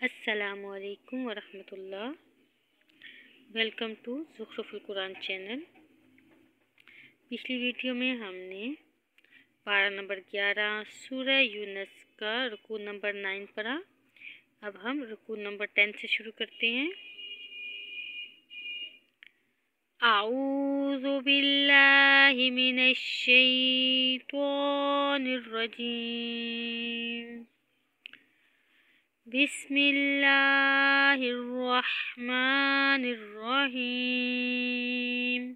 السلام علیکم ورحمۃ اللہ۔ ویلکم ٹو زخرف القرآن چینل۔ پچھلی ویڈیو میں ہم نے پارہ نمبر 11 سورہ یونس کا رکوع نمبر 9 پڑھا۔ اب ہم رکوع نمبر 10 سے شروع کرتے ہیں۔ اعوذ باللہ من الشیطان الرجیم، بسم اللہ الرحمن الرحیم۔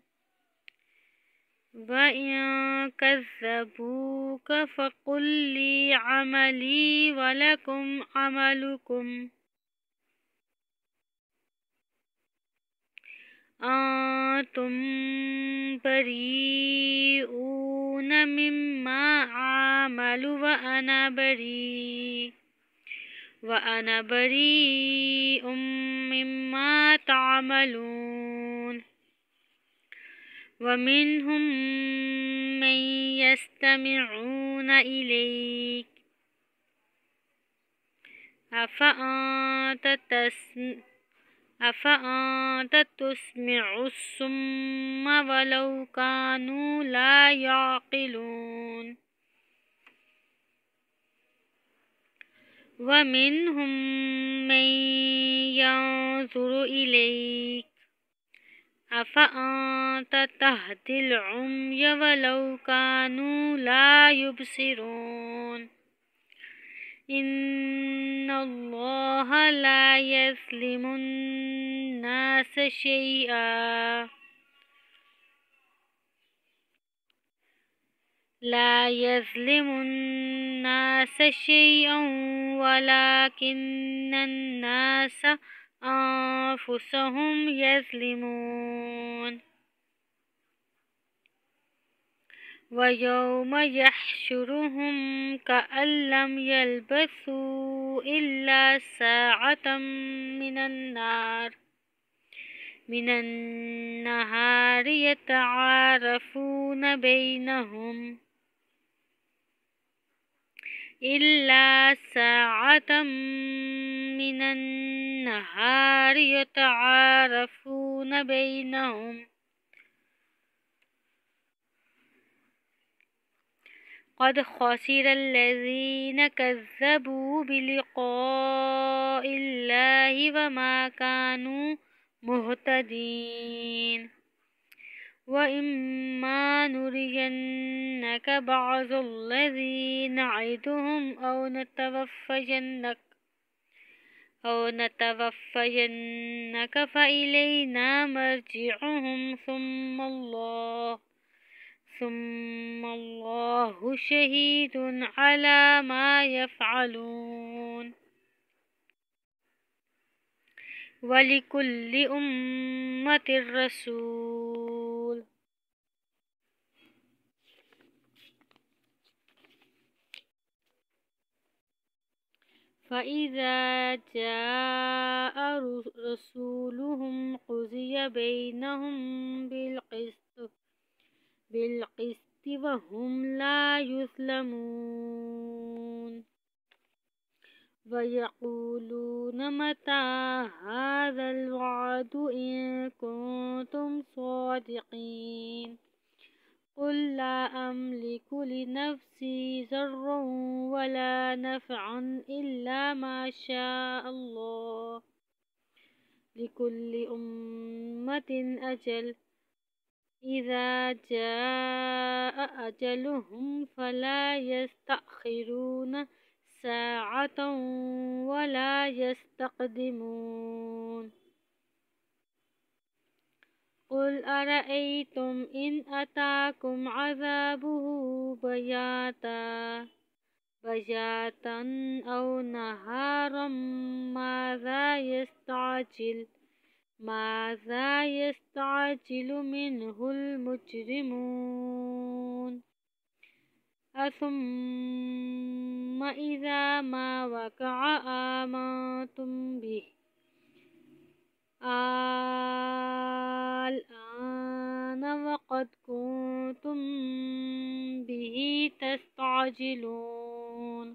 وَإِن كَذَّبُوكَ فَقُل لِّي عَمَلِي وَلَكُمْ عَمَلُكُمْ أَنتُم بَرِيئُونَ مِمَّا أَعْمَلُ وَأَنَا بَرِيءٌ مِّمَّا تَعْمَلُونَ۔ وَمِنْهُم مَّن يَسْتَمِعُونَ إِلَيْكَ أَفَأَنتَ تُسْمِعُ الصُّمَّ وَلَوْ كَانُوا لَا يَعْقِلُونَ۔ وَمِنْهُم مَّن يَنظُرُ إِلَيْكَ أَفَأَنتَ تَهْدِي الْعُمْيَ وَلَوْ كَانُوا لَا يُبْصِرُونَ۔ إِنَّ اللَّهَ لَا يَظْلِمُ النَّاسَ شَيْئًا وَلَكِنَّ النَّاسَ أَنفُسَهُمْ يَظْلِمُونَ۔ وَيَوْمَ يَحْشُرُهُمْ كَأَن لَّمْ يَلْبَثُوا إِلَّا سَاعَةً مِّنَ النَّهَارِ يَتَعَارَفُونَ بَيْنَهُمْ قَدْ خَسِرَ الَّذِينَ كَذَّبُوا بِلِقَاءِ اللَّهِ وَمَا كَانُوا مُهْتَدِينَ۔ وَإِمَّا نُرِيَنَّكَ بَعْضَ الَّذِي نَعِدُهُمْ أَوْ نَتَوَفَّيَنَّكَ فَإِلَيْنَا مَرْجِعُهُمْ ثُمَّ اللَّهُ شَهِيدٌ عَلَى مَا يَفْعَلُونَ۔ وَلِكُلِّ أُمَّةٍ رَّسُولٌ فَإِذَا جَاءَ رَسُولُهُمْ قُضِيَ بَيْنَهُم بِالْقِسْطِ وَهُمْ لَا يُظْلَمُونَ۔ وَيَقُولُونَ مَتَىٰ هَٰذَا الْوَعْدُ إِن كُنتُمْ صَادِقِينَ۔ قُل لَّا أَمْلِكُ لِنَفْسِي ضَرًّا وَلَا نَفْعًا إِلَّا مَا شَاءَ اللَّهُ، لِكُلِّ أُمَّةٍ أَجَلٌ، إِذَا جَاءَ أَجَلُهُمْ فَلَا يَسْتَأْخِرُونَ سَاعَةً وَلَا يَسْتَقْدِمُونَ۔ قُلْ أَرَأَيْتُمْ إِنْ أَتَاكُمْ عَذَابُهُ بَيَاتًا أَوْ نَهَارًا ماذا يَسْتَعْجِلُ مِنْهُ الْمُجْرِمُونَ؟ أَثُمَّ إِذَا مَا وَقَعَ آمَنتُم بِهِ الْآنَ وَقَدْ كُنتُم بِهِ تَسْتَعْجِلُونَ۔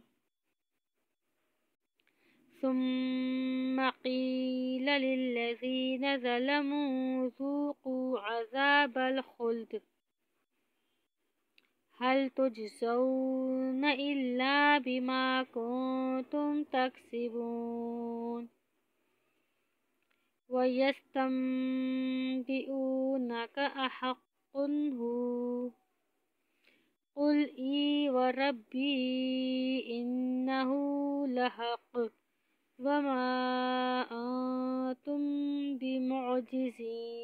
ثُمَّ ثم قيل للذين ظلموا ذوقوا عذاب الخلد هل تجزون إلا بما كنتم تكسبون ويستنبئونك أحق هو قل إي وربي إنه لحق وما أنتم بمعجزين